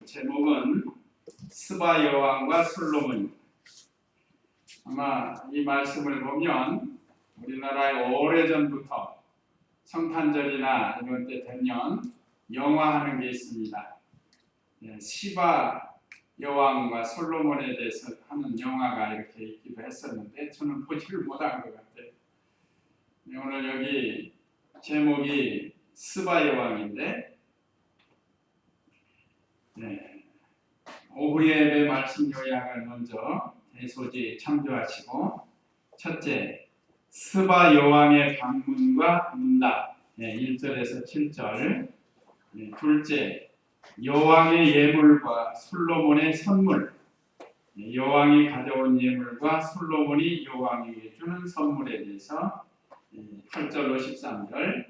제목은 스바 여왕과 솔로몬입니다. 아마 이 말씀을 보면 우리나라에 오래전부터 성탄절이나 이런 때 되면 영화하는 게 있습니다. 시바 여왕과 솔로몬에 대해서 하는 영화가 이렇게 있기도 했었는데 저는 보지를 못한 것 같아요. 오늘 여기 제목이 스바 여왕인데 오후 예배 말씀 요약을 먼저 대소지 참조하시고, 첫째, 스바 여왕의 방문과 문답 1절에서 7절, 둘째, 여왕의 예물과 솔로몬의 선물, 여왕이 가져온 예물과 솔로몬이 여왕에게 주는 선물에 대해서 8절로 13절,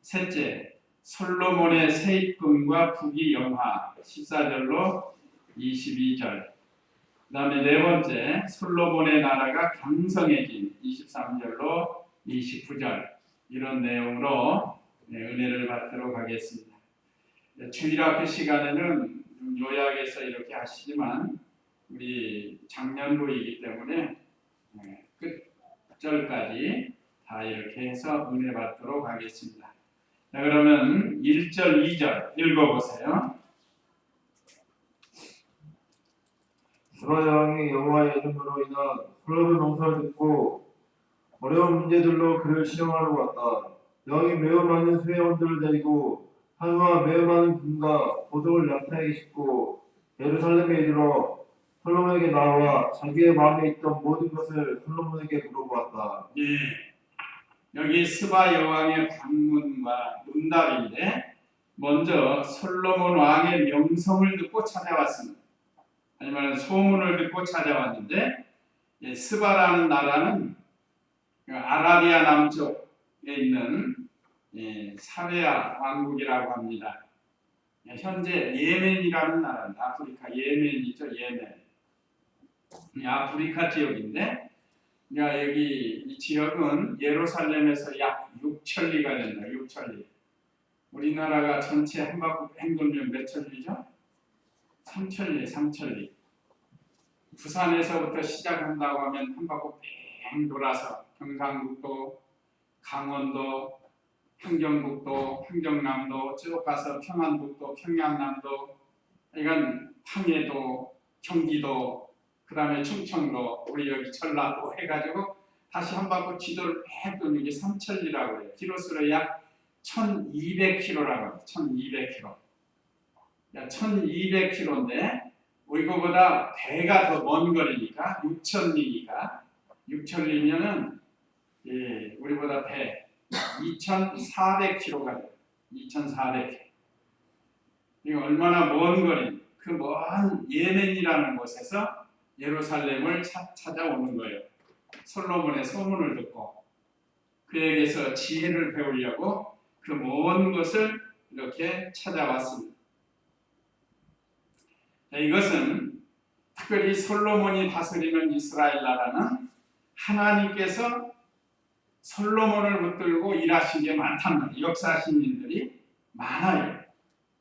셋째, 솔로몬의 세입금과 부귀 영화 14절로 22절, 그 다음에 네 번째, 솔로몬의 나라가 강성해진 23절로 29절, 이런 내용으로 은혜를 받도록 하겠습니다. 주일학교 시간에는 요약해서 이렇게 하시지만 우리 작년도이기 때문에 끝절까지 다 이렇게 해서 은혜 받도록 하겠습니다. 자, 그러면 1절, 2절 읽어보세요. 스바 여왕이 여호와의 이름으로 인한 솔로몬 농사를 듣고 어려운 문제들로 그를 시험하러 왔다. 여왕이 매우 많은 수혜원들을 데리고 한우와 매우 많은 금과 보석을 나타내게 싣고 예루살렘에 이르러 솔로몬에게 나와 자기의 마음에 있던 모든 것을 솔로몬에게 물어보았다. 여기 스바 여왕의 방문과 문답인데, 먼저 솔로몬 왕의 명성을 듣고 찾아왔습니다. 아니면 소문을 듣고 찾아왔는데, 스바라는 나라는 아라비아 남쪽에 있는 사베아 왕국이라고 합니다. 현재 예멘이라는 나라입니다. 아프리카 예멘이죠. 예멘. 아프리카 지역인데, 여기 이 지역은 예루살렘에서 약 6천리가 된다. 6천리. 우리나라가 전체 한 바퀴 뺑 돌면 몇 천리죠? 3천리, 3천리. 부산에서부터 시작한다고 하면 한 바퀴 뺑 돌아서 경상북도, 강원도, 함경북도, 함경남도, 쭉 가서 평안북도, 평양남도, 이건 황해도, 경기도, 그 다음에 충청도, 우리 여기 전라도 해가지고 다시 한 바퀴 지도를 쭉 돌면 이게 삼천리라고 해요. 키로수로 약 1200km라고 합니다. 1200km. 1200km인데 이거보다 배가 더 먼 거리니까 6000리니까 6000리면은 우리보다 배 2400km가 돼요. 2400km. 이거 얼마나 먼 거리? 그 먼 예멘이라는 곳에서 예루살렘을 찾아오는 거예요. 솔로몬의 소문을 듣고 그에게서 지혜를 배우려고 그 먼 곳을 이렇게 찾아왔습니다. 자, 이것은 특별히 솔로몬이 다스리는 이스라엘 나라는 하나님께서 솔로몬을 붙들고 일하신 게 많단 말이에요. 역사 신인들이 많아요.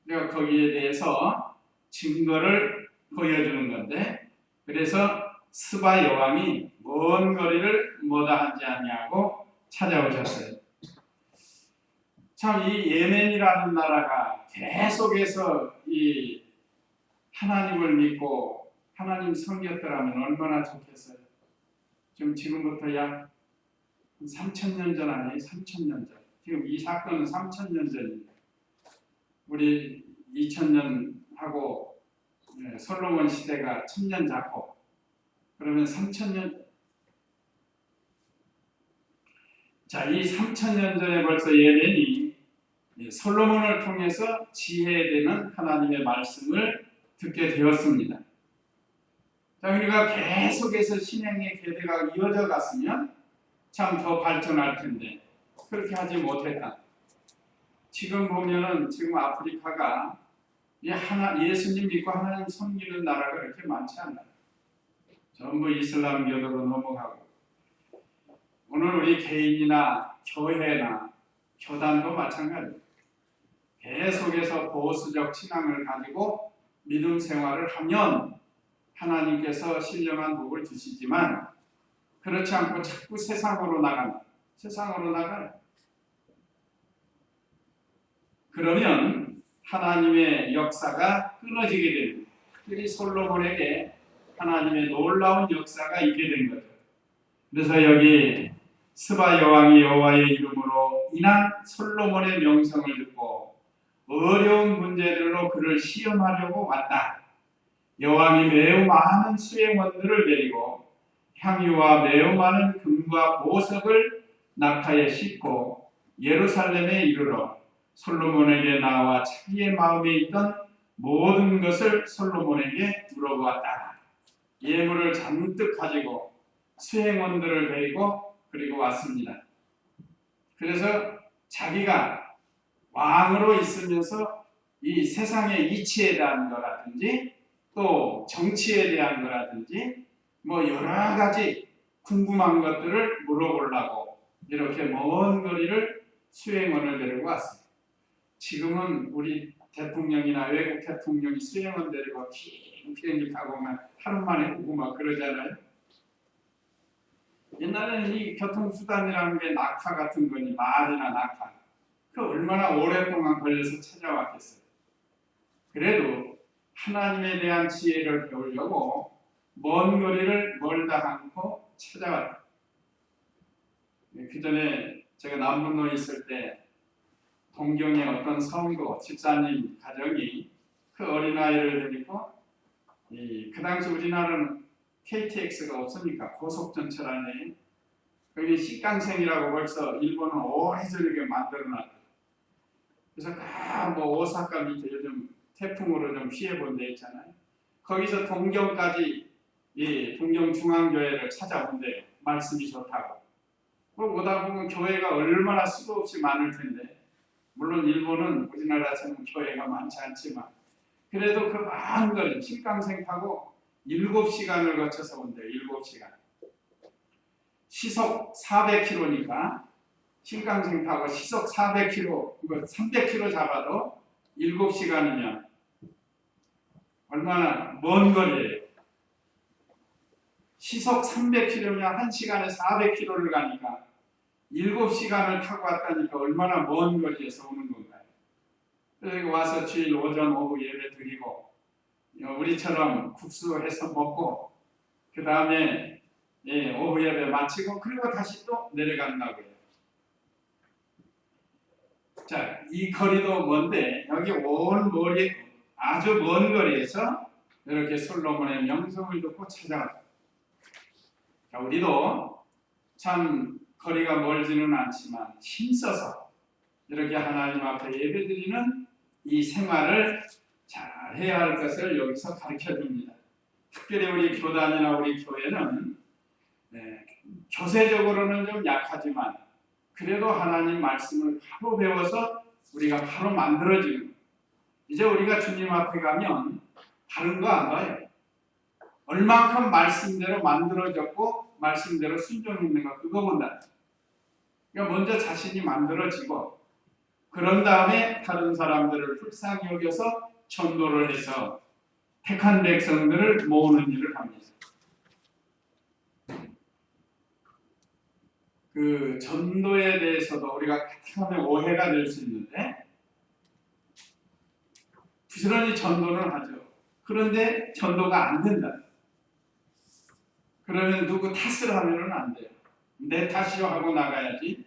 그래서 거기에 대해서 증거를 보여주는 건데, 그래서 스바 여왕이 먼 거리를 뭐다 하지 않냐고 찾아오셨어요. 참 이 예멘이라는 나라가 계속해서 이 하나님을 믿고 하나님 섬겼더라면 얼마나 좋겠어요. 지금부터 약 3000년 전 아니에요? 3000년 전. 지금 이 사건은 3000년 전입니다. 우리 2000년하고 솔로몬 시대가 1000년 잡고 그러면 3000년. 자, 이 3000년 전에 벌써 예멘이 솔로몬을 통해서 지혜되는 하나님의 말씀을 듣게 되었습니다. 자, 우리가 계속해서 신앙의 계대가 이어져 갔으면 참 더 발전할 텐데 그렇게 하지 못했다. 지금 보면은 지금 아프리카가 예수님 믿고 하나님 섬기는 나라가 그렇게 많지 않아요. 전부 이슬람교도로 넘어가고, 오늘 우리 개인이나 교회나 교단도 마찬가지입니다. 계속해서 보수적 신앙을 가지고 믿음 생활을 하면 하나님께서 신령한 복을 주시지만 그렇지 않고 자꾸 세상으로 나가요. 그러면 하나님의 역사가 끊어지게 됩니다. 특히 솔로몬에게 하나님의 놀라운 역사가 있게 된 거죠. 그래서 여기 스바 여왕이 여호와의 이름으로 인한 솔로몬의 명성을 듣고 어려운 문제들로 그를 시험하려고 왔다. 여왕이 매우 많은 수행원들을 데리고 향유와 매우 많은 금과 보석을 낙타에 싣고 예루살렘에 이르러 솔로몬에게 나와 자기의 마음에 있던 모든 것을 솔로몬에게 물어보았다. 예물을 잔뜩 가지고 수행원들을 데리고 그리고 왔습니다. 그래서 자기가 왕으로 있으면서 이 세상의 이치에 대한 거라든지 또 정치에 대한 거라든지 뭐 여러 가지 궁금한 것들을 물어보려고 이렇게 먼 거리를 수행원을 데리고 왔습니다. 지금은 우리 대통령이나 외국 대통령이 수행원 데리고 긴 비행기 타고 오면 하루 만에 오고 막 그러잖아요. 옛날에는 이 교통수단이라는 게 낙타 같은 거니 말이나 낙타 그 얼마나 오랫동안 걸려서 찾아왔겠어요. 그래도 하나님에 대한 지혜를 배우려고 먼 거리를 멀다 않고 찾아왔다. 그 전에 제가 남문로에 있을 때 동경의 어떤 성도 집사님 가정이 그 어린아이를 데리고 그 당시 우리나라는 KTX가 없으니까 고속전철 안에 거기 신칸센이라고 벌써 일본은 오래전에 만들어놨다. 그래서 뭐 오사카 밑에 요즘 태풍으로 좀 피해본 데 있잖아요. 거기서 동경까지 이 동경중앙교회를 찾아온대요. 말씀이 좋다고. 오다 보면 교회가 얼마나 수도 없이 많을 텐데 물론 일본은 우리나라처럼 교회가 많지 않지만 그래도 그 많은 걸 신칸센 타고 7시간을 거쳐서 온대요. 7시간. 시속 400km니까 신칸센 타고 시속 400km, 300km 잡아도 7시간이면 얼마나 먼 거리예요. 시속 300km면 1시간에 400km를 가니까 7시간을 타고 왔다니까 얼마나 먼 거리에서 오는 건가요? 그래서 와서 주일 오전 오후 예배 드리고 우리처럼 국수 해서 먹고 그 다음에 오후 예배 마치고 그리고 다시 또 내려간다고요. 자, 이 거리도 먼데 여기 온 머리 아주 먼 거리에서 이렇게 솔로몬의 명성을 듣고 찾아왔다. 자, 우리도 참 거리가 멀지는 않지만 힘써서 이렇게 하나님 앞에 예배드리는 이 생활을 잘 해야 할 것을 여기서 가르쳐줍니다. 특별히 우리 교단이나 우리 교회는 교세적으로는 좀 약하지만 그래도 하나님 말씀을 바로 배워서 우리가 바로 만들어지는 이제 우리가 주님 앞에 가면 다른 거 안 봐요. 얼만큼 말씀대로 만들어졌고 말씀대로 순종했는가 그거 본다. 그러니까 먼저 자신이 만들어지고 그런 다음에 다른 사람들을 불쌍히 여겨서 전도를 해서 택한 백성들을 모으는 일을 합니다. 그 전도에 대해서도 우리가 처음에 오해가 될 수 있는데 부지런히 전도는 하죠. 그런데 전도가 안 된다. 그러면 누구 탓을 하면은 안 돼요. 내 탓이요 하고 나가야지.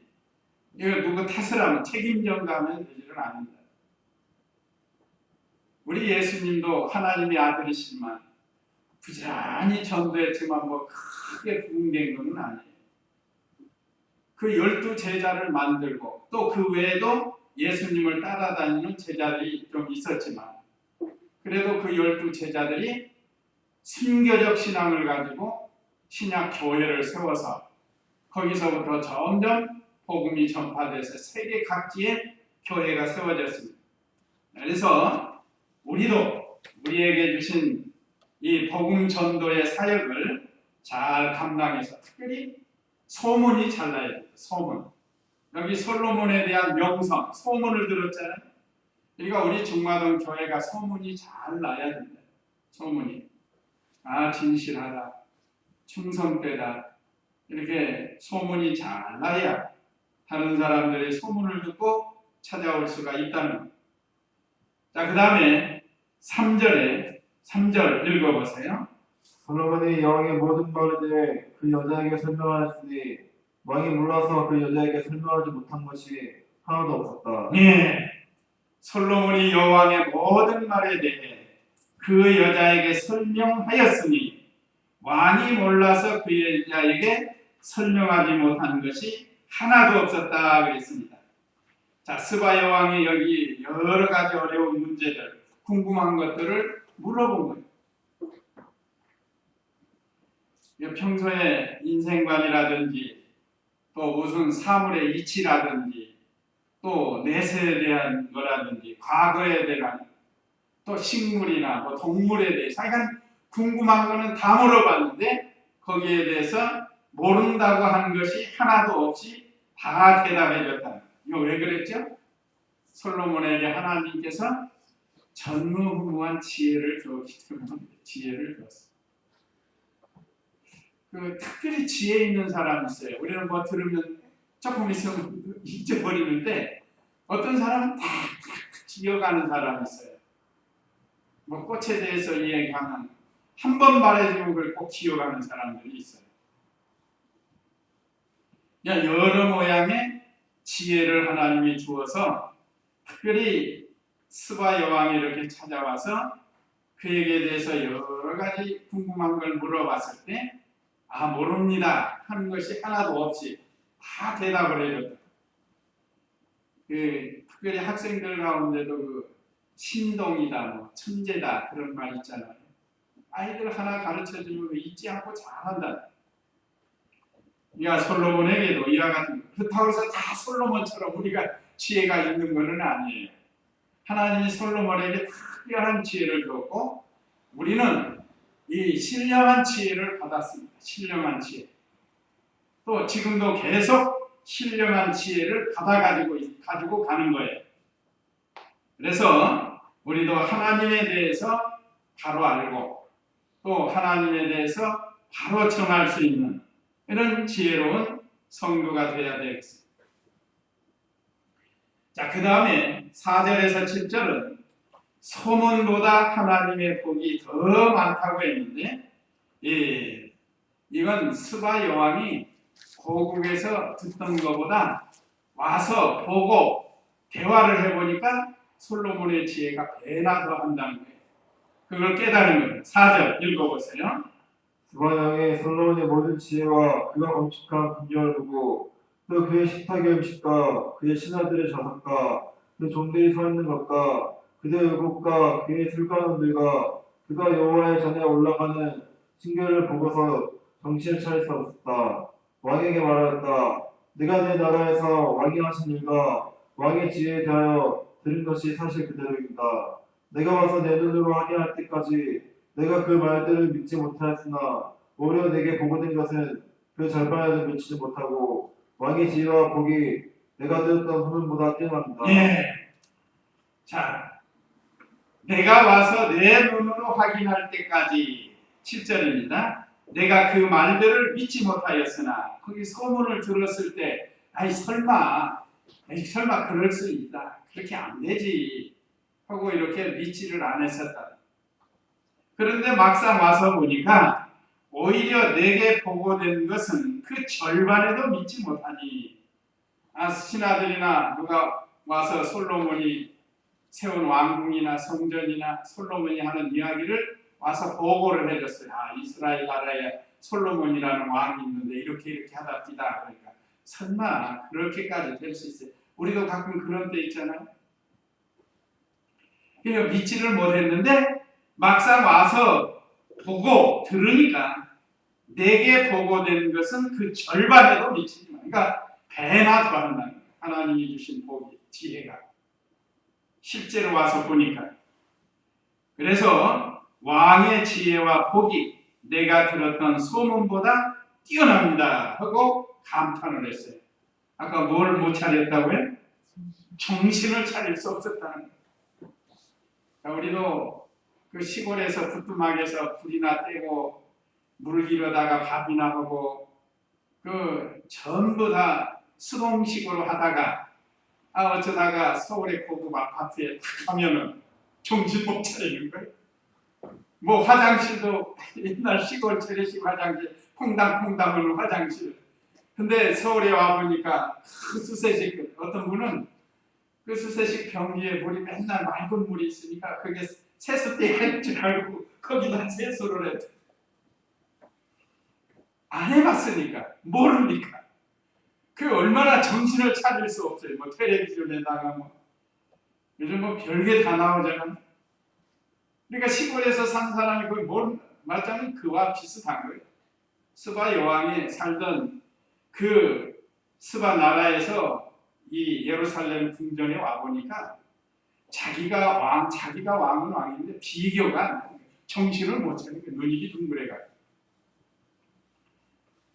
이거 누구 탓을 하면 책임 전가하면 되지는 않는다. 우리 예수님도 하나님의 아들이시지만 부지런히 전도했지만 뭐 크게 부흥된 것은 아니에요. 그 12 제자를 만들고 또 그 외에도 예수님을 따라다니는 제자들이 좀 있었지만 그래도 그 12 제자들이 순교적 신앙을 가지고 신약 교회를 세워서 거기서부터 점점 복음이 전파돼서 세계 각지에 교회가 세워졌습니다. 그래서 우리도 우리에게 주신 이 복음 전도의 사역을 잘 감당해서 특별히 소문이 잘 나야 돼요. 소문. 여기 솔로몬에 대한 명성, 소문을 들었잖아요. 그러니까 우리 중마동 교회가 소문이 잘 나야 된다. 소문이. 아, 진실하다. 충성되다. 이렇게 소문이 잘 나야 다른 사람들의 소문을 듣고 찾아올 수가 있다는 것. 자, 그 다음에 3절 읽어보세요. 솔로몬이 여왕의 모든 말에 대해 그 여자에게 설명하였으니 왕이 몰라서 그 여자에게 설명하지 못한 것이 하나도 없었다. 예, 솔로몬이 여왕의 모든 말에 대해 그 여자에게 설명하였으니 왕이 몰라서 그 여자에게 설명하지 못한 것이 하나도 없었다 그랬습니다. 자, 스바 여왕이 여기 여러 가지 어려운 문제들, 궁금한 것들을 물어본 거예요. 평소에 인생관이라든지 또 무슨 사물의 이치라든지 또 내세에 대한 거라든지 과거에 대한 또 식물이나 뭐 동물에 대해서 약간 궁금한 거는 다 물어봤는데 거기에 대해서 모른다고 하는 것이 하나도 없이 다 대답해 줬다. 이거 왜 그랬죠? 솔로몬에게 하나님께서 전무후무한 지혜를 주었기 때문에 지혜를 줬어요. 특별히 지혜 있는 사람이 있어요. 우리는 뭐 들으면 조금 있으면 잊어버리는데 어떤 사람은 다 기억하는 사람이 있어요. 뭐 꽃에 대해서 이야기하면 한 번 말해주면 그걸 꼭 기억하는 사람들이 있어요. 여러 모양의 지혜를 하나님이 주어서 특별히 스바 여왕이 이렇게 찾아와서 그에게 대해서 여러 가지 궁금한 걸 물어봤을 때 아, 모릅니다 하는 것이 하나도 없이 다 대답을 해줬다. 특별히 학생들 가운데도 신동이다, 뭐 천재다 그런 말 있잖아요. 아이들 하나 가르쳐주면 잊지 않고 잘한다. 그러니까 솔로몬에게도 이와 같은 것. 그렇다고 해서 다 솔로몬처럼 우리가 지혜가 있는 것은 아니에요. 하나님이 솔로몬에게 특별한 지혜를 줬고 우리는 이 신령한 지혜를 받았습니다. 신령한 지혜. 또 지금도 계속 신령한 지혜를 가지고 가는 거예요. 그래서 우리도 하나님에 대해서 바로 알고 또 하나님에 대해서 바로 정할 수 있는 이런 지혜로운 성도가 되어야 되겠습니다. 자, 그 다음에 4절에서 7절은 소문보다 하나님의 복이 더 많다고 했는데 이건 스바 여왕이 고국에서 듣던 것보다 와서 보고 대화를 해보니까 솔로몬의 지혜가 배나 더 한다는 거예요. 그걸 깨달은 거예요. 4절 읽어보세요. 스바 여왕이 솔로몬의 모든 지혜와 그가 건축한 궁전을 보고 또 그의 식탁의 음식과 그의 신하들의 좌석과 그 종들이 서 있는 것과 그의 의복과 그의 술관원들과 그가 여호와의 전에 올라가는 신궤를 보고서 정신을 차릴 수 없었다. 왕에게 말하였다. 내가 내 나라에서 왕이 하신 일과 왕의 지혜에 대하여 들은 것이 사실 그대로입니다. 내가 와서 내 눈으로 확인할 때까지 내가 그 말들을 믿지 못하였으나 오히려 내게 보고된 것은 그 절반에도 미치지 못하고 왕의 지혜와 복이 내가 들었던 소문보다 뛰어납니다. 예. 자, 내가 와서 내 눈으로 확인할 때까지 7절입니다. 내가 그 말들을 믿지 못하였으나 거기 소문을 들었을 때 설마 그럴 수 있다. 그렇게 안 되지 하고 이렇게 믿지를 않았었다. 그런데 막상 와서 보니까 오히려 내게 보고된 것은 그 절반에도 믿지 못하니 신하들이나 누가 와서 솔로몬이 세운 왕궁이나 성전이나 솔로몬이 하는 이야기를 와서 보고를 해줬어요. 이스라엘 나라에 솔로몬이라는 왕이 있는데 이렇게 하답니다. 그러니까 설마 그렇게까지 될 수 있어요? 우리도 가끔 그런 때 있잖아요. 그러니까 믿지를 못했는데 막상 와서 보고 들으니까 내게 보고된 것은 그 절반에도 미치지 마. 그러니까 배나 더한다는 거예요. 하나님이 주신 복이, 지혜가. 실제로 와서 보니까. 그래서 왕의 지혜와 복이 내가 들었던 소문보다 뛰어납니다 하고 감탄을 했어요. 아까 뭘 못 차렸다고요? 정신을 차릴 수 없었다는 거예요. 자, 우리도 그 시골에서 부뚜막에서 불이나 떼고 물 기르다가 밥이나 하고 그 전부 다 수동식으로 하다가 어쩌다가 서울의 고급 아파트에 탁 가면은 정신 못 차리는 거예요. 뭐 화장실도 옛날 시골 재래식 화장실 퐁당퐁당 하는 화장실. 근데 서울에 와보니까 그 수세식 어떤 분은 그 수세식 변기에 물이 맨날 맑은 물이 있으니까 그게 세수대인 줄 알고 거기다 세수를 했대. 안 해봤으니까 모르니까 그 얼마나 정신을 차릴 수 없어요. 뭐 텔레비전에다가 뭐 요즘 뭐 별게 다 나오잖아. 그러니까 시골에서 산 사람이 그걸 말하자면 그와 비슷한 거예요. 스바 여왕이 살던 그 스바 나라에서 이 예루살렘 궁전에 와 보니까 자기가 왕은 왕인데 비교가 안 나요. 정신을 못 차리는 거예요. 눈이 둥그레가.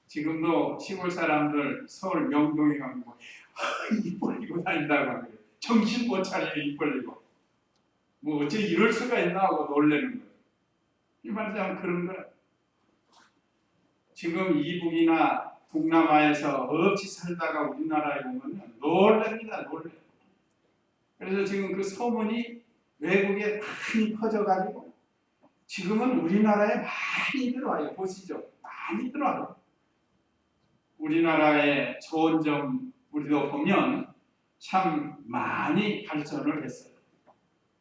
지금도 시골 사람들 서울 명동에 가면 입 벌리고 다닌다고 하는 거예요. 정신 못 차리게 입 벌리고. 뭐 어째 이럴 수가 있나 하고 놀라는 거예요. 이 말하자면 그런 거예요. 지금 이북이나 동남아에서 없이 살다가 우리나라에 오면 놀랍니다. 놀래요. 그래서 지금 그 소문이 외국에 많이 퍼져가지고 지금은 우리나라에 많이 들어와요. 보시죠. 많이 들어와요. 우리나라의 좋은 점 우리도 보면 참 많이 발전을 했어요.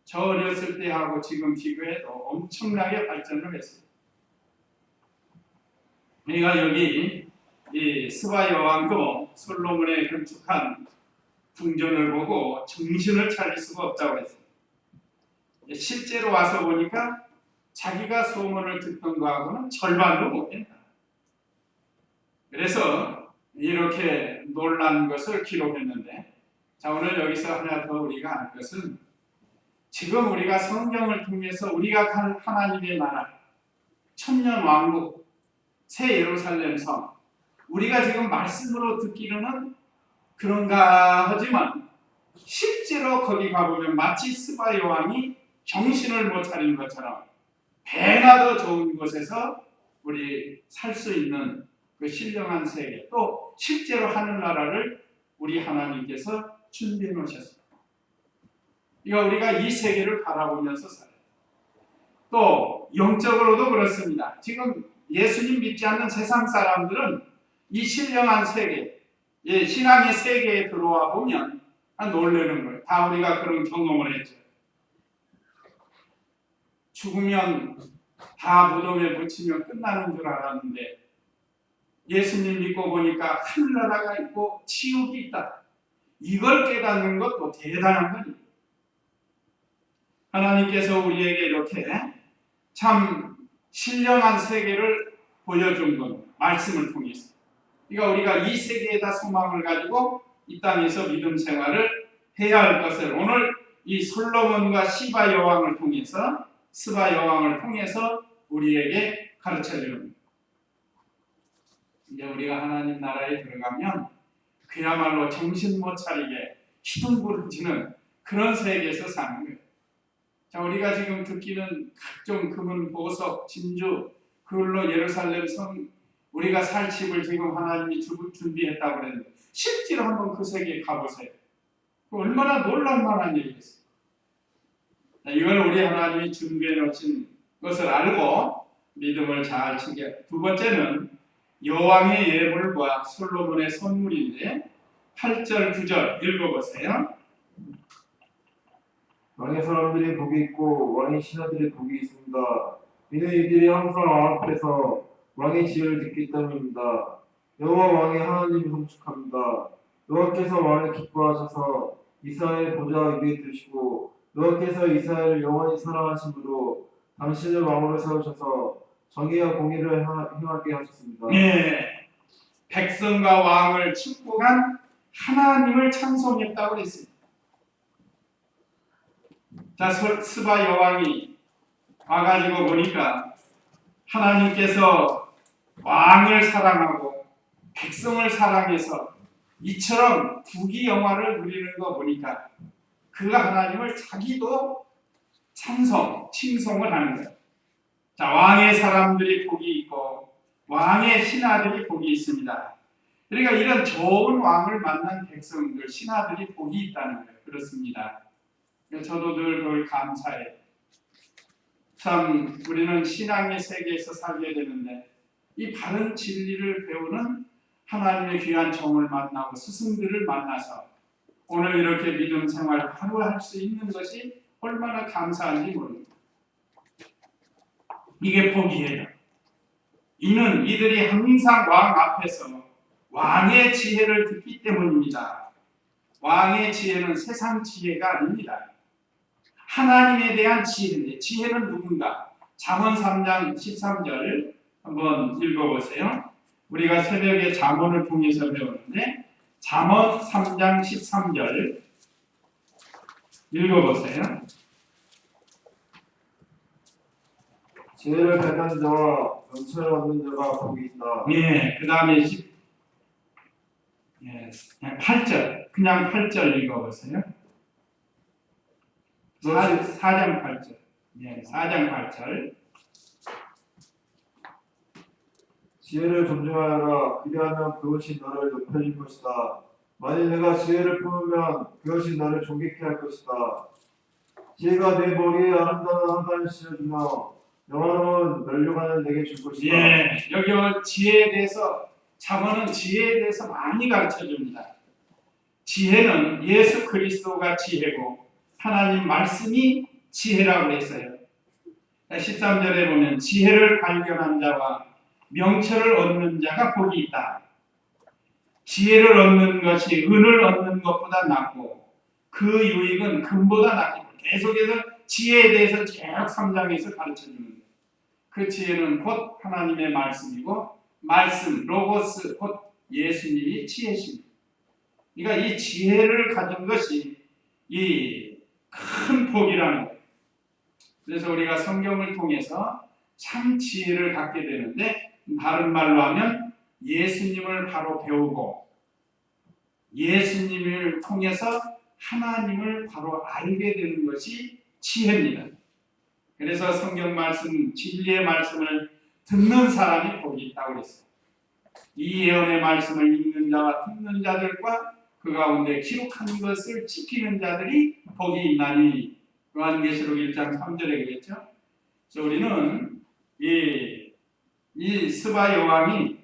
저 어렸을 때하고 지금 비교해도 엄청나게 발전을 했어요. 우리가 여기 이 스바 여왕도 솔로몬의 건축한 궁전을 보고 정신을 차릴 수가 없다고 했어요. 실제로 와서 보니까 자기가 소문을 듣던 거하고는 절반도 못 된다. 그래서 이렇게 놀란 것을 기록했는데, 자, 오늘 여기서 하나 더 우리가 알 것은 지금 우리가 성경을 통해서 우리가 간 하나님의 나라, 천년 왕국, 새 예루살렘 성, 우리가 지금 말씀으로 듣기로는 그런가 하지만 실제로 거기 가보면 마치 스바 여왕이 정신을 못 차린 것처럼 배나 더 좋은 곳에서 우리 살 수 있는 그 신령한 세계, 또 실제로 하늘나라를 우리 하나님께서 준비해 놓으셨습니다. 이거 우리가 이 세계를 바라보면서 살아요. 또 영적으로도 그렇습니다. 지금 예수님 믿지 않는 세상 사람들은 이 신령한 세계, 신앙의 세계에 들어와 보면 놀라는 거예요. 다 우리가 그런 경험을 했죠. 죽으면 다 무덤에 묻히면 끝나는 줄 알았는데 예수님 믿고 보니까 하늘나라가 있고 지옥이 있다. 이걸 깨닫는 것도 대단한 거예요. 하나님께서 우리에게 이렇게 참 신령한 세계를 보여준 것, 말씀을 통해서. 그러니까 우리가 이 세계에다 소망을 가지고 이 땅에서 믿음 생활을 해야 할 것을 오늘 이 솔로몬과 스바 여왕을 통해서 우리에게 가르쳐 주는. 이제 우리가 하나님 나라에 들어가면 그야말로 정신 못 차리게 희둥부르지는 그런 세계에서 사는 거예요. 자, 우리가 지금 듣기는 각종 금은 보석, 진주, 그걸로 예루살렘 성 우리가 살 집을 지금 하나님이 준비했다고 그랬는데 실제로 한번 그 세계에 가보세요. 얼마나 놀랄만한 일이겠어요. 이걸 우리 하나님이 준비해 놓으신 것을 알고 믿음을 잘 지게. 두 번째는 여왕의 예물과 솔로몬의 선물인데 8절, 9절 읽어보세요. 왕의 사람들이 복이 있고 왕의 신하들이 복이 있습니다. 이는 이들이 항상 왕 앞에서 왕의 지혜를 듣기 때문입니다. 여호와 왕의 하나님이 성축합니다. 여호와께서 왕을 기뻐하셔서 이스라엘 보좌 위에 두시고 여호와께서 이스라엘을 영원히 사랑하심으로 당신을 왕으로 세우셔서 정의와 공의를 행하게 하셨습니다. 네, 백성과 왕을 축복한 하나님을 찬송했다고 했습니다. 자, 스바 여왕이 와가지고 보니까 하나님께서 왕을 사랑하고 백성을 사랑해서 이처럼 부귀영화를 누리는 거 보니까 그 하나님을 자기도 칭송을 하는 거예요. 자, 왕의 사람들이 복이 있고 왕의 신하들이 복이 있습니다. 그러니까 이런 좋은 왕을 만난 백성들, 신하들이 복이 있다는 거예요. 그렇습니다. 저도 늘 그걸 감사해요. 참 우리는 신앙의 세계에서 살게 되는데 이 바른 진리를 배우는 하나님의 귀한 종을 만나고 스승들을 만나서 오늘 이렇게 믿음 생활을 바로 할 수 있는 것이 얼마나 감사한지 모릅니다. 이게 복이에요. 이들이 항상 왕 앞에서 왕의 지혜를 듣기 때문입니다. 왕의 지혜는 세상 지혜가 아닙니다. 하나님에 대한 지혜인데 지혜는 누군가? 잠언 3장 13절 한번 읽어보세요. 우리가 새벽에 잠언을 통해서 배우는데 잠언 3장 13절 읽어보세요. 지혜를 받는 자와 명철을 얻는 자가 복이 있다. 예, 그 다음에 8절, 그냥 8절 읽어보세요. 4장 8절. 예, 4장 8절. 지혜를 존중하여라. 그리하면 그것이 너를 높여줄 것이다. 만일 내가 지혜를 품으면 그것이 너를 존귀케 할 것이다. 지혜가 내 머리에 아름다운 한가를 씌워주며 영화로운 면류관을 내게 줄 것이다. 예, 여기 지혜에 대해서 잠언은 지혜에 대해서 많이 가르쳐 줍니다. 지혜는 예수 그리스도가 지혜고 하나님 말씀이 지혜라고 했어요. 13절에 보면 지혜를 발견한 자와 명철을 얻는 자가 복이 있다. 지혜를 얻는 것이 은을 얻는 것보다 낫고 그 유익은 금보다 낫기 때문에 계속해서 지혜에 대해서 쭉 3장에서 가르쳐주는 거예요. 그 지혜는 곧 하나님의 말씀이고 말씀, 로고스, 곧 예수님이 지혜십니다. 그러니까 이 지혜를 가진 것이 이 큰 복이라는 거예요. 그래서 우리가 성경을 통해서 참 지혜를 갖게 되는데 다른 말로 하면 예수님을 바로 배우고 예수님을 통해서 하나님을 바로 알게 되는 것이 지혜입니다. 그래서 성경 말씀, 진리의 말씀을 듣는 사람이 복이 있다고 그랬어요. 이 예언의 말씀을 읽는 자와 듣는 자들과 그 가운데 기록한 것을 지키는 자들이 복이 있나니 요한계시록 1장 3절에 그랬죠. 그래서 우리는 이 스바 여왕이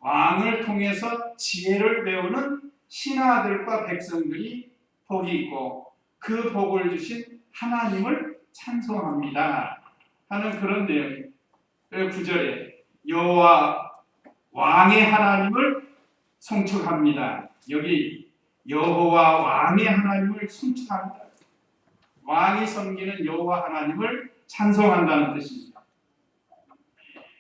왕을 통해서 지혜를 배우는 신하들과 백성들이 복이 있고 그 복을 주신 하나님을 찬송합니다 하는 그런 내용이에요. 9절에 여호와 왕의 하나님을 송축합니다. 여기 여호와 왕의 하나님을 송축합니다. 왕이 섬기는 여호와 하나님을 찬송한다는 뜻입니다.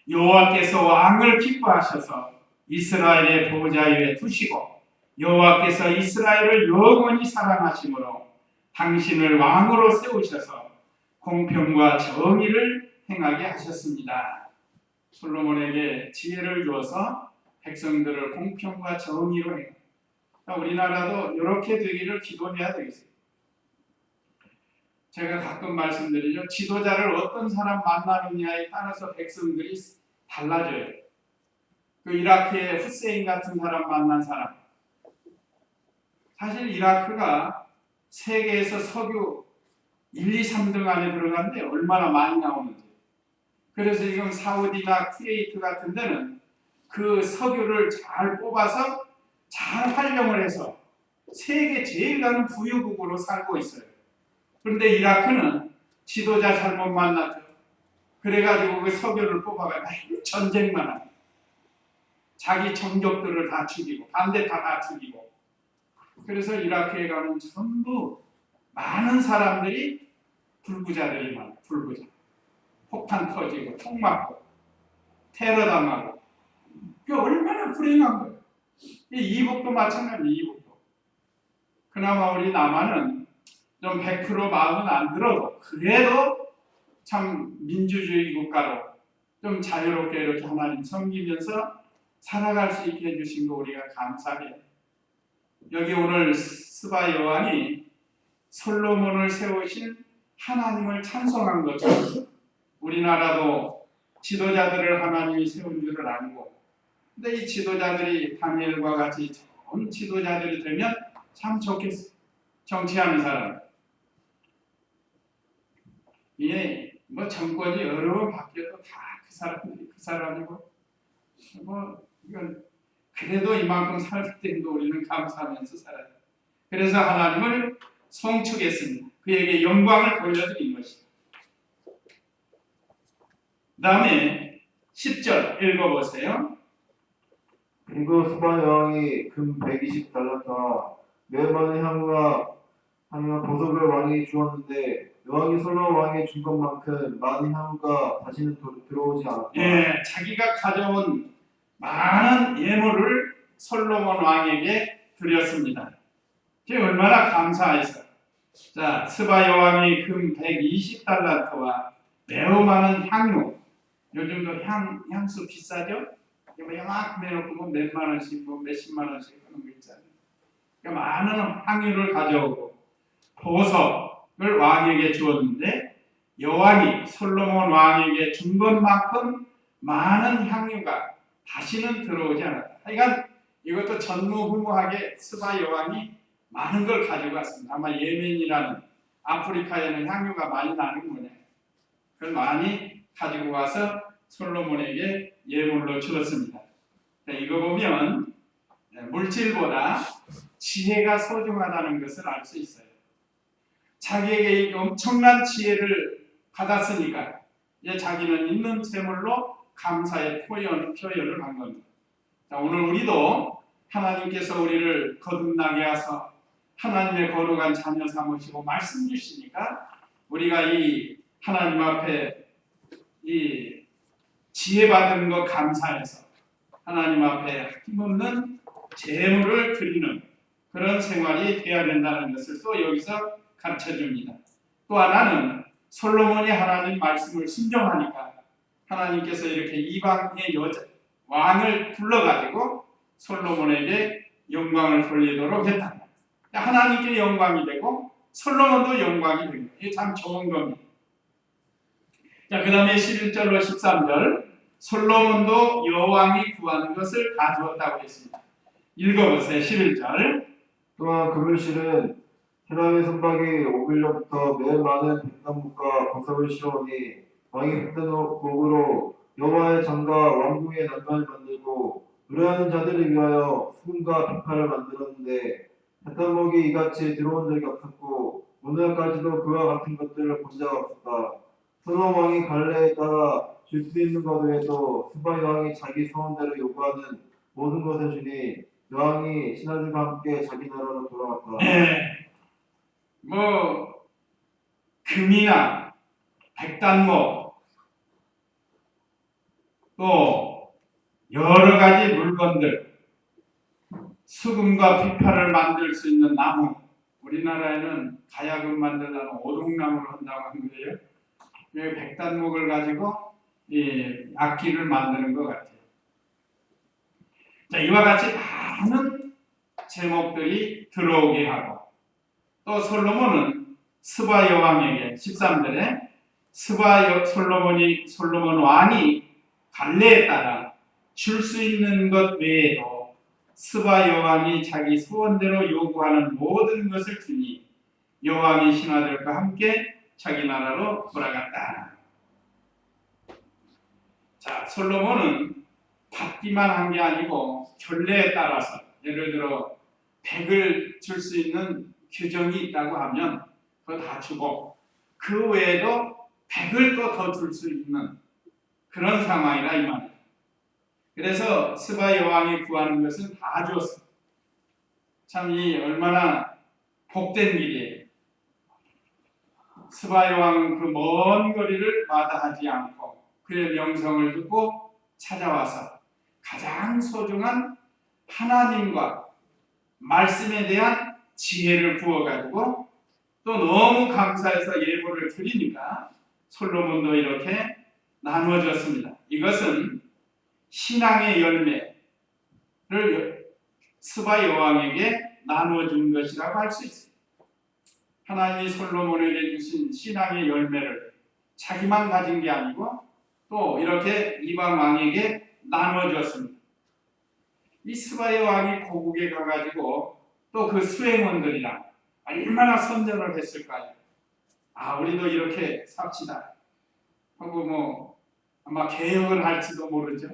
여호와께서 왕을 기뻐하셔서 이스라엘의 보좌 위에 두시고 여호와께서 이스라엘을 영원히 사랑하심으로 당신을 왕으로 세우셔서 공평과 정의를 행하게 하셨습니다. 솔로몬에게 지혜를 주어서 백성들을 공평과 정의로 행합니다. 우리나라도 이렇게 되기를 기도해야 되겠어요. 제가 가끔 말씀드리죠. 지도자를 어떤 사람 만나느냐에 따라서 백성들이 달라져요. 그 이라크의 후세인 같은 사람 만난 사람. 사실 이라크가 세계에서 석유 1, 2, 3등 안에 들어갔는데 얼마나 많이 나오는지. 그래서 지금 사우디나 쿠웨이트 같은 데는 그 석유를 잘 뽑아서 잘 활용을 해서 세계 제일 가는 부유국으로 살고 있어요. 그런데 이라크는 지도자 잘못 만났죠. 그래가지고 그 석유를 뽑아가지고 전쟁만 합니다. 자기 정적들을 다 죽이고 반대파 다 죽이고. 그래서 이라크에 가면 전부 많은 사람들이 불구자들이 많아요. 불구자. 폭탄 터지고 총 맞고 테러 당하고. 그게 얼마나 불행한 거예요. 이북도 마찬가지. 이북도. 그나마 우리 남한은 좀 100% 마음은 안 들어도 그래도 참 민주주의 국가로 좀 자유롭게 이렇게 하나님 섬기면서 살아갈 수 있게 해주신 거 우리가 감사해요. 여기 오늘 스바 여왕이 솔로몬을 세우신 하나님을 찬송한 것처럼 우리나라도 지도자들을 하나님이 세운 줄을 알고, 근데 이 지도자들이 다니엘과 같이 좋은 지도자들이 되면 참 좋겠어. 정치하는 사람. 이게 뭐 정권이 여러 번 바뀌어도 다 그 사람들이 그 사람이고, 뭐 이건 그래도 이만큼 살 때도 우리는 감사하면서 살아요. 그래서 하나님을 송축했습니다. 그에게 영광을 돌려드린 것입니다. 그 다음에 10절 읽어보세요. 그리고 스바 여왕이 금 120달란트와 매우 많은 향과 보석을 왕에게 주었는데 여왕이 솔로몬 왕에게 준 것만큼 많은 향과 다시는 들어오지 않았다. 예, 자기가 가져온 많은 예물을 솔로몬 왕에게 드렸습니다. 그 얼마나 감사해서. 자, 스바 여왕이 금 120달란트와 매우 많은 향유. 요즘도 향수 비싸죠? 이만큼 해놓고 몇만 원씩, 몇십만 원씩 하는 거 있잖아요. 그러니까 많은 향유를 가져오고 보석을 왕에게 주었는데 여왕이 솔로몬 왕에게 준 것만큼 많은 향유가 다시는 들어오지 않았다. 하여간 이것도 전무후무하게 스바 여왕이 많은 걸 가지고 왔습니다. 아마 예멘이라는 아프리카에는 향유가 많이 나는 거네. 그걸 많이 가지고 와서 솔로몬에게 예물로 주었습니다. 이거 보면 물질보다 지혜가 소중하다는 것을 알 수 있어요. 자기에게 엄청난 지혜를 받았으니까 이제 자기는 있는 재물로 감사의 표현을 한 겁니다. 자, 오늘 우리도 하나님께서 우리를 거듭나게 하사 하나님의 거룩한 자녀 삼으시고 말씀 주시니까 우리가 이 하나님 앞에 이 지혜 받은 것 감사해서 하나님 앞에 힘없는 재물을 드리는 그런 생활이 되어야 된다는 것을 또 여기서 가르쳐 줍니다. 또 하나는 솔로몬이 하나님 말씀을 순종하니까 하나님께서 이렇게 이방의 왕을 불러가지고 솔로몬에게 영광을 돌리도록 했다. 하나님께 영광이 되고 솔로몬도 영광이 됩니다. 이게 참 좋은 겁니다. 자, 그 다음에 11절로 13절 솔로몬도 여왕이 구한 것을 가져왔다고 했습니다. 읽어보세요. 11절. 또한 그 글실은 히람의 선박이 오빌로부터 매우 많은 백나무과 보석을 씌우니 왕이 흙든 곡으로 여호와의 장과 왕궁의 난관을 만들고 의뢰하는 자들을 위하여 수금과 비파를 만들었는데 백단목이 이같이 들어온 적이 없었고 오늘까지도 그와 같은 것들을 본 자가 없었다. 솔로몬 왕이 갈래에 따라 줄 수 있는 것 외에도 스바 왕이 자기 소원대로 요구하는 모든 것을 주니 여왕이 신하들과 함께 자기 나라로 돌아갔다. 뭐 금이나 백단목 또 여러 가지 물건들, 수금과 비파를 만들 수 있는 나무, 우리나라에는 가야금 만들려면 오동나무를 한다고 하는 거예요. 백단목을 가지고 이 악기를 만드는 것 같아요. 자, 이와 같이 많은 제목들이 들어오게 하고 또 솔로몬은 스바 여왕에게 13절에 솔로몬 왕이 갈래에 따라 줄 수 있는 것 외에도 스바 여왕이 자기 소원대로 요구하는 모든 것을 주니 여왕이 신하들과 함께 자기 나라로 돌아갔다. 자, 솔로몬은 받기만 한 게 아니고 결례에 따라서 예를 들어 100을 줄 수 있는 규정이 있다고 하면 그거 다 주고 그 외에도 100을 또 더 줄 수 있는 그런 상황이라 이 말이에요. 그래서 스바 여왕이 구하는 것은 다 주었어요. 참 이 얼마나 복된 길이에요. 스바 여왕은 그 먼 거리를 마다하지 않고 그의 명성을 듣고 찾아와서 가장 소중한 하나님과 말씀에 대한 지혜를 부어가지고 또 너무 감사해서 예물을 드리니까 솔로몬도 이렇게 나누어졌습니다. 이것은 신앙의 열매를 스바 여왕에게 나누어 준 것이라고 할 수 있습니다. 하나님이 솔로몬에게 주신 신앙의 열매를 자기만 가진 게 아니고 또 이렇게 이방 왕에게 나눠주었습니다. 이 스바의 왕이 고국에 가가지고 또 그 수행원들이랑 얼마나 선전을 했을까요? 아, 우리도 이렇게 삽시다 하고 뭐 아마 개혁을 할지도 모르죠.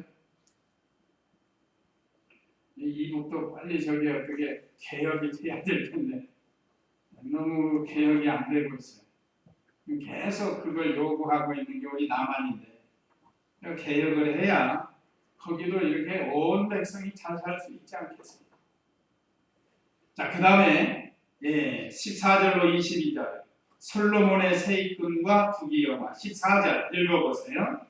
이북도 빨리 저기 어떻게 개혁이 돼야 될 텐데 너무 개혁이 안 되고 있어요. 계속 그걸 요구하고 있는 게 우리 남한인데 개혁을 해야 거기도 이렇게 온 백성이 잘 살 수 있지 않겠습니까? 자, 그 다음에 14절로 22절 솔로몬의 세입금과 부귀영화 14절 읽어보세요.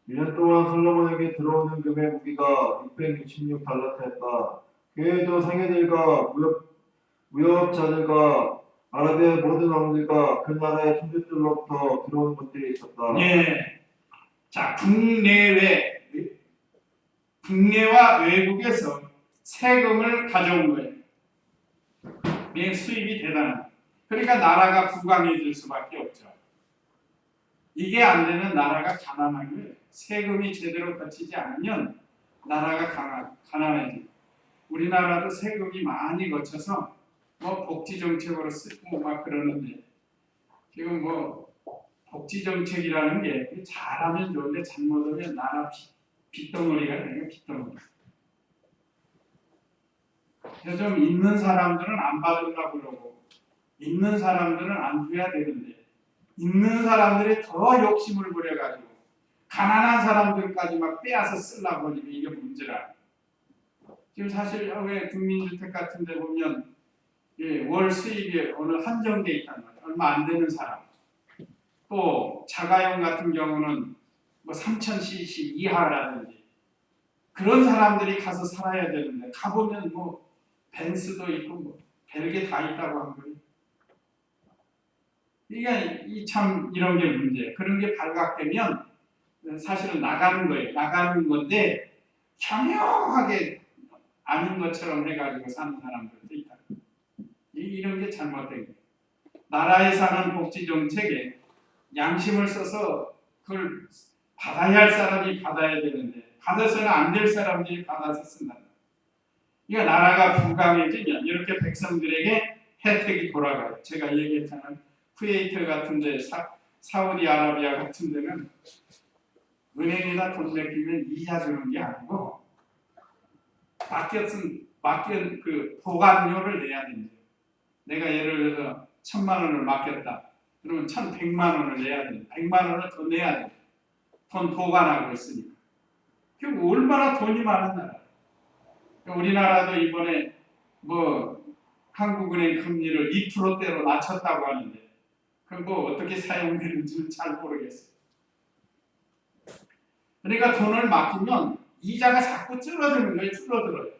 1년 동안 솔로몬에게 들어오는 금의 무기가 666달란트였다. 그에도 상인들과 무역자들과 아라비아의 모든 왕들과 그 나라의 총독들로부터 들어오는 것들이 있었다. 예. 자, 국내와 외국에서 세금을 가져온 거예요. 이 수입이 대단한. 그러니까 나라가 부강해질 수밖에 없죠. 이게 안 되면 나라가 가난한 거예요. 세금이 제대로 거치지 않으면 나라가 가난해져요. 우리나라도 세금이 많이 거쳐서 뭐 복지 정책으로 쓰고 막 그러는데 지금 뭐 복지 정책이라는 게 잘하면 좋은데 잘못하면 나라 빚덩어리가 되는 빚덩어리. 그래서 좀 있는 사람들은 안 받으려고 그러고 있는 사람들은 안 줘야 되는데 있는 사람들이 더 욕심을 부려가지고 가난한 사람들까지 막 빼앗아 쓰려고 하니까 이게 문제라. 지금 사실 왜 국민주택 같은 데 보면 월 수입이 어느 한정돼 있단 말이에요. 얼마 안 되는 사람. 또 자가용 같은 경우는 뭐 3,000cc 이하라든지 그런 사람들이 가서 살아야 되는데 가보면 뭐 벤츠도 있고 뭐 별게 다 있다고 한 거예요. 이게 참 이런 게 문제예요. 그런 게 발각되면 사실은 나가는 거예요. 나가는 건데 교묘하게 아닌 것처럼 해가지고 사는 사람들도 있다. 이런 게 잘못된 거예요. 나라에 사는 복지 정책에 양심을 써서 그걸 받아야 할 사람이 받아야 되는데 받아서는 안 될 사람들이 받아서 쓴다. 그러니까 나라가 부강해지면 이렇게 백성들에게 혜택이 돌아가요. 제가 얘기했잖아요. 쿠웨이트 같은 데 사우디아라비아 같은 데는 은행에다 돈 맡기면 이자 주는 게 아니고 맡긴 그 보관료를 내야 됩니다. 내가 예를 들어서 1,000만 원을 맡겼다. 그러면 1,100만 원을 내야 됩니다. 100만 원을 더 내야 됩니다. 돈 보관하고 있으니까. 그 얼마나 돈이 많은 나라. 우리나라도 이번에 뭐 한국은행 금리를 2%대로 낮췄다고 하는데 그건 뭐 어떻게 사용되는지는 잘 모르겠어요. 그러니까 돈을 맡기면 이자가 자꾸 줄어드는 거예요. 줄어들어요.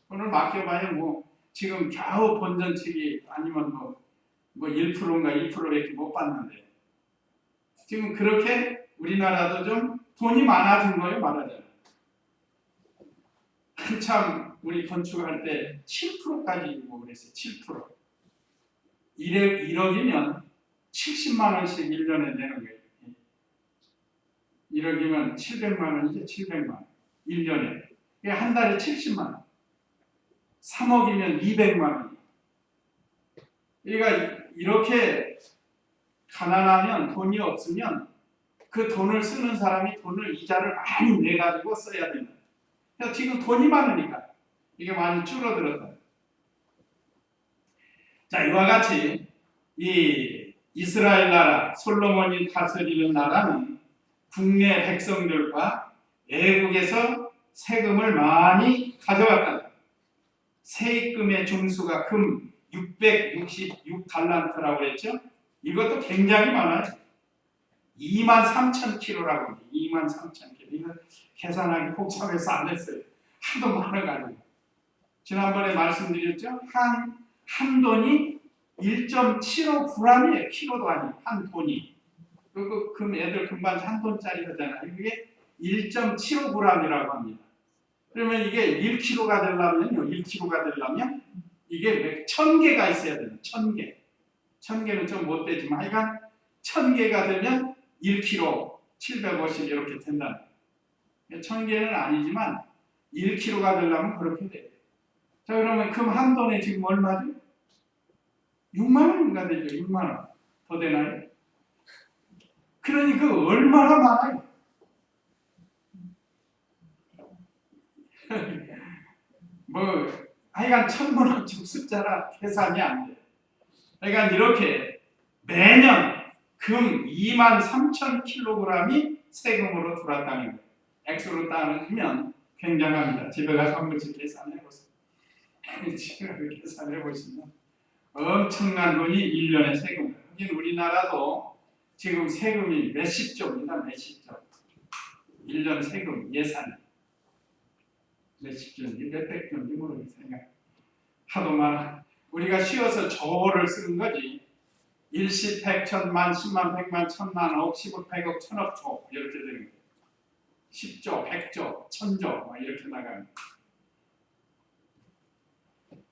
돈을 맡겨봐야 뭐 지금 겨우 본전치기 아니면 뭐 1%인가 2%밖에 못 받는데 지금 그렇게 우리나라도 좀 돈이 많아진 거예요. 말하자면. 한참 우리 건축할 때 7%까지 주고 그랬어요. 7%. 1억이면 70만 원씩 1년에 내는 거예요. 1억이면 700만 원이죠. 700만 원. 1년에. 한 달에 70만 원. 3억이면 200만 원. 그러니까 이렇게 가난하면 돈이 없으면 그 돈을 쓰는 사람이 돈을 이자를 많이 내가지고 써야 된다. 그래서 지금 돈이 많으니까 이게 많이 줄어들었다. 자, 이와 같이 이 이스라엘 나라, 솔로몬이 다스리는 나라는 국내 백성들과 애국에서 세금을 많이 가져왔다. 세입금의 중수가 금 666달란트라고 했죠. 이것도 굉장히 많아요. 23,000kg라고 합니다. 23,000kg. 이거 계산하기 복잡해서 안 됐어요. 하도 많아가지고. 지난번에 말씀드렸죠. 한 돈이 1.75g이에요. 키로도 아니고 한 돈이. 금 애들 금반 한 돈짜리 하잖아요. 이게 1.75g이라고 합니다. 그러면 이게 1kg가 되려면요. 1kg가 되려면 이게 1,000개가 있어야 돼요. 1,000개. 1000개는 좀 못 되지만 하여간 1000개가 되면 1kg 750 이렇게 된다. 1000개는 아니지만 1kg가 되려면 그렇게 돼요. 자, 그러면 금 한 돈에 지금 얼마죠? 6만 원인가 되죠. 6만 원. 더 되나요? 그러니 그 얼마나 많아요? 뭐 하여간 1000문학적 숫자라 계산이 안 돼요. 그러니까 이렇게 매년 금 23,000kg이 세금으로 들어왔다는 거예요. 액수로 따지면 굉장합니다. 집에 가서 한 번씩 계산해 보세요. 집에 가서 계산해 보시면 엄청난 돈이 1년에 세금. 하긴 우리나라도 지금 세금이 몇십조입니다. 몇십조. 1년 세금 예산이 몇십조인지 몇백조인지 모르겠어요. 하도 많아. 우리가 쉬어서 조를 쓰는 거지. 일십, 백, 천만, 십만, 백만, 천만, 억, 십억, 백억, 천억, 조 이렇게 되는 거예요. 10조, 100조, 1000조 이렇게 나갑니다.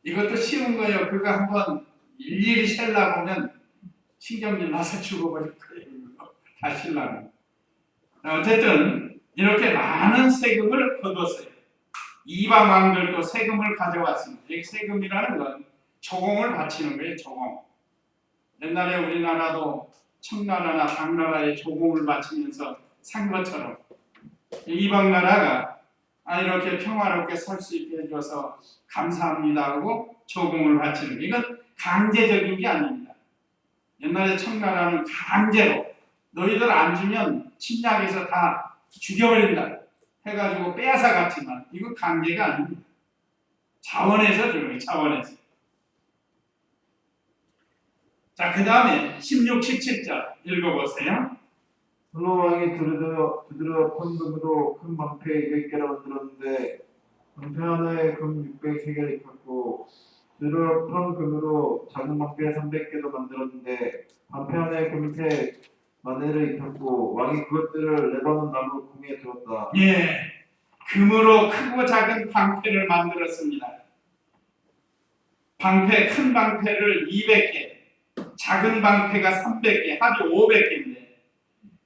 이것도 쉬운 거예요. 그거 한번 일일이 셀라 보면 신경질 나서 죽어버릴 거예요. 다 실라면. 어쨌든 이렇게 많은 세금을 거뒀어요. 이방 왕들도 세금을 가져왔습니다. 이 세금이라는 건 조공을 바치는 거예요. 조공. 옛날에 우리나라도 청나라나 당나라에 조공을 바치면서 산 것처럼 이방 나라가 이렇게 평화롭게 살 수 있게 해줘서 감사합니다 하고 조공을 바치는 거예요. 이건 강제적인 게 아닙니다. 옛날에 청나라는 강제로 너희들 안 주면 침략해서 다 죽여버린다 해가지고 빼앗아 갔지만 이거 강제가 아닙니다. 자원에서 주는 거예요. 자원에서. 자, 그 다음에 16, 17절 읽어보세요. 솔로몬 왕이 두드러 판 금으로 큰 방패 200개를 만들었는데 방패 하나에 금 600세겔을 입혔고 두드러 판 금으로 작은 방패 300개도 만들었는데 방패 하나에 금색 마늘을 입혔고 왕이 그것들을 레바논 나무 궁에 두었다. 예, 금으로 크고 작은 방패를 만들었습니다. 방패, 큰 방패를 200개, 작은 방패가 300개, 합이 500개인데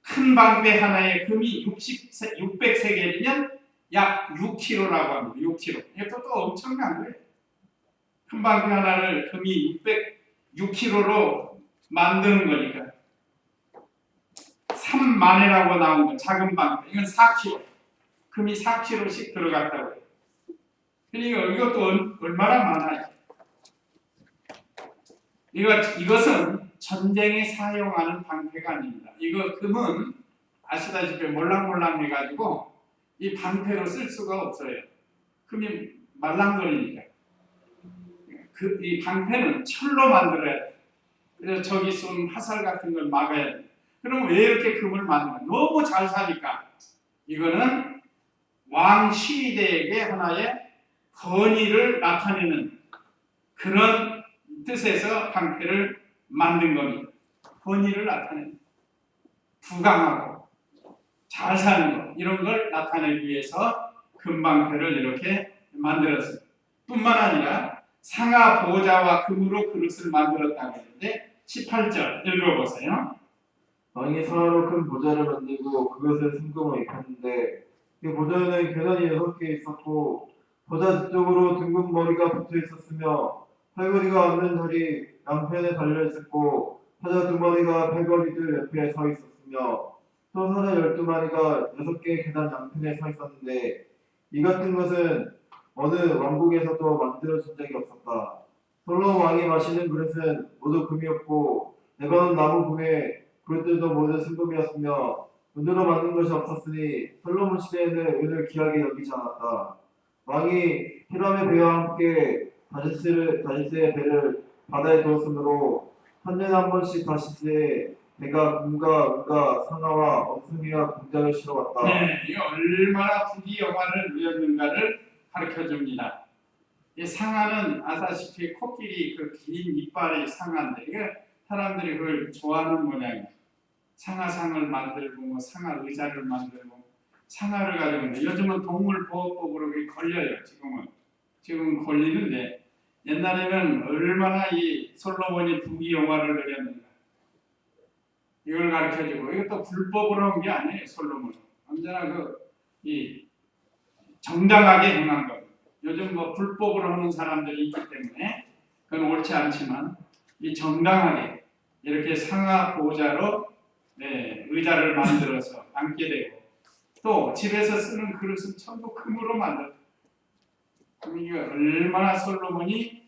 큰 방패 하나에 금이 600세겔이면 약 6kg라고 합니다. 6kg. 이것도 또 엄청난 거예요. 큰 방패 하나를 금이 6kg로 만드는 거니까 3만회라고 나온 거 작은 방패. 이건 4kg. 금이 4kg씩 들어갔다고 해요. 그러니까 이것도 얼마나 많아요. 이것은 전쟁에 사용하는 방패가 아닙니다. 이거 금은 아시다시피 몰랑몰랑 해가지고 이 방패로 쓸 수가 없어요. 금이 말랑거리니까. 이 방패는 철로 만들어야 돼. 그래서 저기 쏜 화살 같은 걸 막아야 돼. 그럼 왜 이렇게 금을 만드냐? 너무 잘 사니까. 이거는 왕 시대에게 하나의 권위를 나타내는 그런 뜻에서 방패를 만든 겁니다. 권위를 나타내는 부강하고 잘 사는 것 이런 걸 나타내기 위해서 금방패를 이렇게 만들었습니다. 뿐만 아니라 상하 보좌와 금으로 그릇을 만들었다고 했는데 18절 읽어보세요. 왕이 상하로 큰 보좌를 만들고 그것을 순금으로 입혔는데 그 보좌에는 계단이 6개 있었고 보좌 뒤쪽으로 둥근 머리가 붙어 있었으며 팔걸이가 앉는 자리 양편에 달려 있었고 사자 2마리가 팔걸이들 옆에 서 있었으며 또 사자 12마리가 6개의 계단 양편에 서 있었는데 이 같은 것은 어느 왕국에서도 만들어진 적이 없었다. 솔로몬 왕이 마시는 그릇은 모두 금이었고 레바논 나무 궁에 그릇들도 모두 순금이었으며 은으로 만든 것이 없었으니 솔로몬 시대에는 은을 귀하게 여기지 않았다. 왕이 히람의 배와 함께 다시스의 배를 바다에 두었으므로 한 년에 한 번씩 다시스의 배가 금과 은과 상아와 원숭이와 공작을 실어왔다. 네, 이게 얼마나 부귀영화를 누렸는가를 가르쳐 줍니다. 이 상아는 아시다시피 코끼리 그 긴 이빨의 상아인데 이게 사람들이 그걸 좋아하는 모양이에요. 상아상을 만들고 뭐 상아 의자를 만들고 상아를 가지고 있는데 요즘은 동물보호법으로 걸려요. 지금은 걸리는데 옛날에는 얼마나 이 솔로몬이 부귀영화를 누렸는가. 이걸 가르쳐주고, 이것도 불법으로 한 게 아니에요. 솔로몬은 언제나 이 정당하게 행한 것. 요즘 뭐 불법으로 하는 사람들이 있기 때문에 그건 옳지 않지만 이 정당하게 이렇게 상하 보좌로 의자를 만들어서 앉게 되고, 또 집에서 쓰는 그릇은 전부 금으로 만들었다. 이게 얼마나 솔로몬이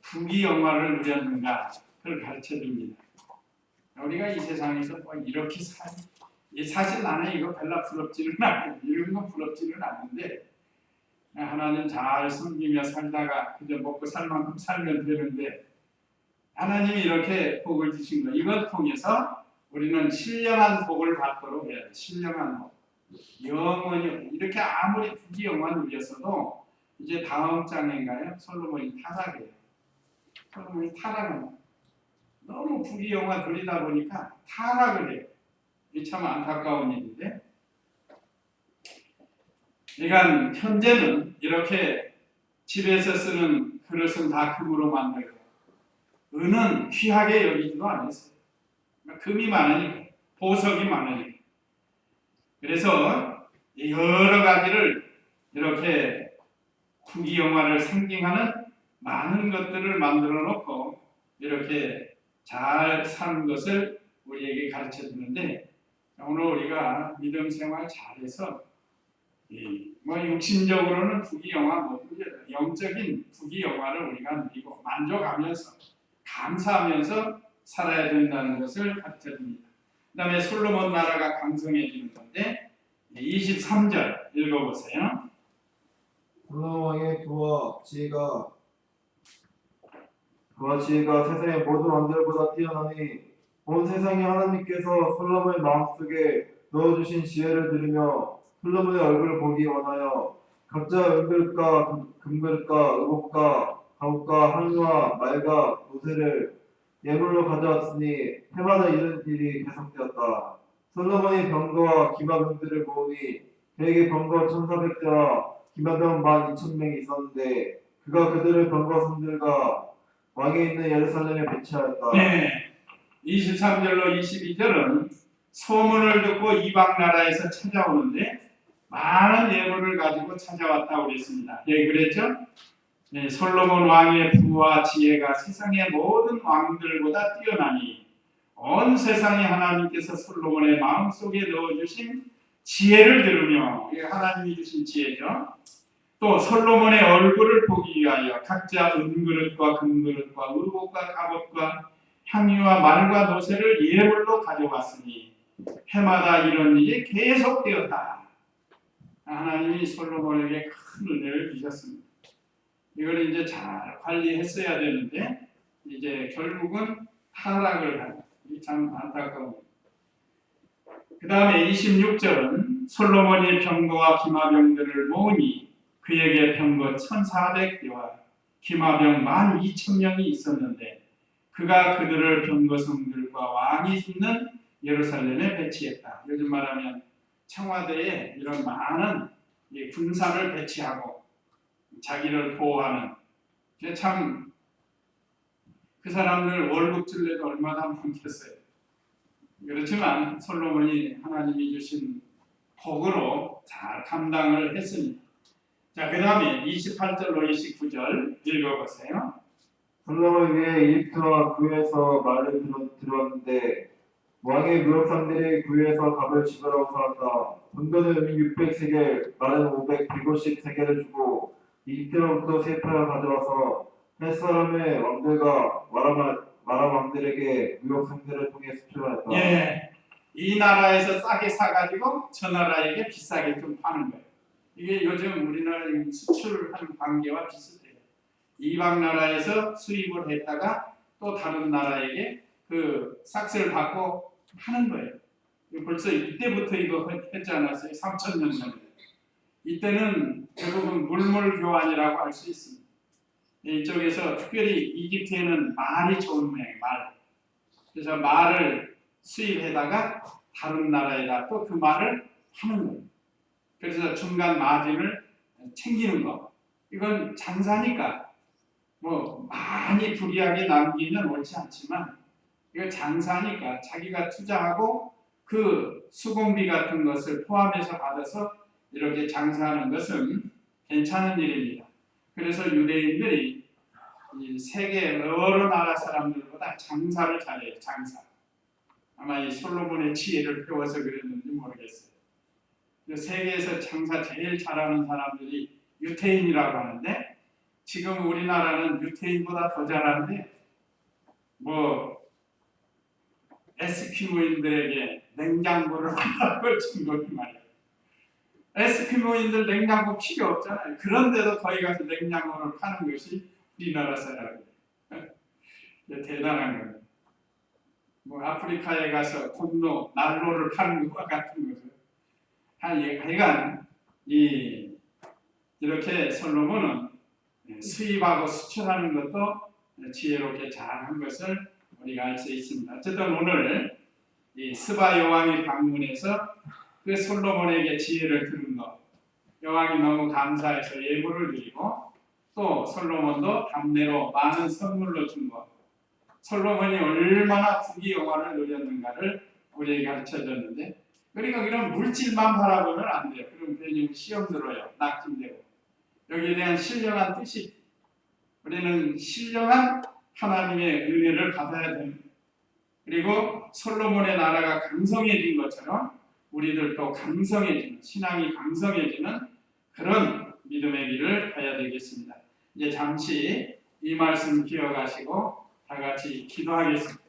부귀영화를 누렸는가 그걸 가르쳐줍니다. 우리가 이 세상에서 뭐 이렇게 사실 나는 이거 별로 부럽지는 않고 이런 건 부럽지는 않는데, 하나님 잘 섬기며 살다가 그저 먹고 살 만큼 살면 되는데, 하나님이 이렇게 복을 주신 거, 이걸 통해서 우리는 신령한 복을 받도록 해야 돼. 신령한 복, 영원히. 이렇게 아무리 부귀영화 누렸어도 이제 다음 장인가요? 솔로몬이 타락해요. 솔로몬이 타락합니다. 너무 부귀영화 누리다 보니까 타락을 해요. 이게 참 안타까운 일인데, 그러니까 현재는 이렇게 집에서 쓰는 그릇은 다 금으로 만들고, 은은 귀하게 여기지도 않았어요. 금이 많으니까, 보석이 많으니까. 그래서 여러 가지를 이렇게 부귀영화를 상징하는 많은 것들을 만들어 놓고 이렇게 잘 사는 것을 우리에게 가르쳐 주는데, 오늘 우리가 믿음 생활 잘해서 뭐 육신적으로는 부귀영화 못 누려요. 영적인 부귀영화를 우리가 누리고 만족하면서 감사하면서 살아야 된다는 것을 가르쳐 줍니다. 그 다음에 솔로몬 나라가 강성해지는 건데, 23절 읽어보세요. 솔로몬의 부와 지혜가 세상의 모든 왕들보다 뛰어나니, 온 세상에 하나님께서 솔로몬의 마음속에 넣어주신 지혜를 들으며 솔로몬의 얼굴을 보기 원하여 각자 은그릇과 금그릇과 의복과 가옷과 항류와 말과 노새를 예물로 가져왔으니 해마다 이런 일이 계속되었다. 솔로몬이 병거와 기마병들을 모으니 그에게 병거 1,400대와 기마병 12,000명이 있었는데, 그가 그들을 병거선들과 왕에 있는 예루살렘에 배치하였다. 네, 23절로 22절은 소문을 듣고 이방 나라에서 찾아오는데 많은 예물을 가지고 찾아왔다고 그랬습니다. 예, 그랬죠? 네, 솔로몬 왕의 부와 지혜가 세상의 모든 왕들보다 뛰어나니 온 세상에 하나님께서 솔로몬의 마음속에 넣어주신 지혜를 들으며, 이게 하나님이 주신 지혜죠. 또 솔로몬의 얼굴을 보기 위하여 각자 은그릇과 금그릇과 의복과 갑옷과 향유와 말과 노새를 예물로 가져왔으니 해마다 이런 일이 계속되었다. 하나님이 솔로몬에게 큰 은혜를 주셨습니다. 이걸 이제 잘 관리했어야 되는데 이제 결국은 타락을 하는, 참 안타까운. 그 다음에 26절은 솔로몬이 병거와 기마병들을 모으니 그에게 병거 1,400대와 기마병 12,000명이 있었는데 그가 그들을 병거성들과 왕이 있는 예루살렘에 배치했다. 요즘 말하면 청와대에 이런 많은 군사를 배치하고 자기를 보호하는, 참 그 사람들 월급 줄래도 얼마나 많겠어요. 그렇지만 솔로몬이 하나님이 주신 복으로 잘 감당을 했습니다. 자, 그 다음에 28절로 29절 읽어보세요. 솔로몬 위에 이집트와 구에서 말을 들었는데 왕의 무역상들이 구에서 갑을 지불하고 사왔다. 돈거는 600세겔, 말은 150세겔을 주고 이집트로부터 세파를 가져와서 햇사람의 왕들과 마람 왕들에게 무역상들을 통해 수출하였다. 예, 이 나라에서 싸게 사가지고 저 나라에게 비싸게 좀 파는 거예요. 이게 요즘 우리나라 수출하는 관계와 비슷해요. 이방 나라에서 수입을 했다가 또 다른 나라에게 그 삭스를 받고 하는 거예요. 벌써 이때부터 이거 했지 않았어요? 3,000년 전에. 이때는 대부분 물물 교환이라고 할 수 있습니다. 이쪽에서 특별히 이집트에는 말이 좋은 모양이에요. 말. 그래서 말을 수입해다가 다른 나라에다 또 그 말을 하는 거예요. 그래서 중간 마진을 챙기는 거. 이건 장사니까 뭐 많이 불이하게 남기면 옳지 않지만 이거 장사니까 자기가 투자하고 그 수공비 같은 것을 포함해서 받아서 이렇게 장사하는 것은 괜찮은 일입니다. 그래서 유대인들이 이 세계 여러 나라 사람들보다 장사를 잘해요. 장사. 아마 이 솔로몬의 지혜를 배워서 그랬는지 모르겠어요. 세계에서 장사 제일 잘하는 사람들이 유태인이라고 하는데 지금 우리나라는 유태인보다 더 잘하는데 뭐 에스키모인들에게 냉장고를 하나를 준 거지 말이에요. 에스키모인들 냉장고 필요 없잖아요. 그런데도 거기 가서 냉장고를 파는 것이 우리나라 사람이에요. 대단한 거예요. 뭐 아프리카에 가서 곤노, 난로를 파는 것과 같은 거죠. 하여간 이렇게 솔로몬은 수입하고 수출하는 것도 지혜롭게 잘한 것을 우리가 알 수 있습니다. 어쨌든 오늘 이 스바 여왕이 방문해서 그 솔로몬에게 지혜를 들은 것, 여왕이 너무 감사해서 예물을 드리고 또 솔로몬도 답례로 많은 선물로 준 것, 솔로몬이 얼마나 부귀 영화를 누렸는가를 우리에게 가르쳐줬는데 그러니까 이런 물질만 바라보면 안 돼요. 그럼 괜히 시험 들어요. 낙심되고. 여기에 대한 신령한 뜻이 우리는 신령한 하나님의 은혜를 받아야 됩니다. 그리고 솔로몬의 나라가 강성해진 것처럼 우리들도 강성해지는 신앙이 강성해지는 그런 믿음의 길을 가야 되겠습니다. 이제 잠시 이 말씀 기억하시고 다 같이 기도하겠습니다.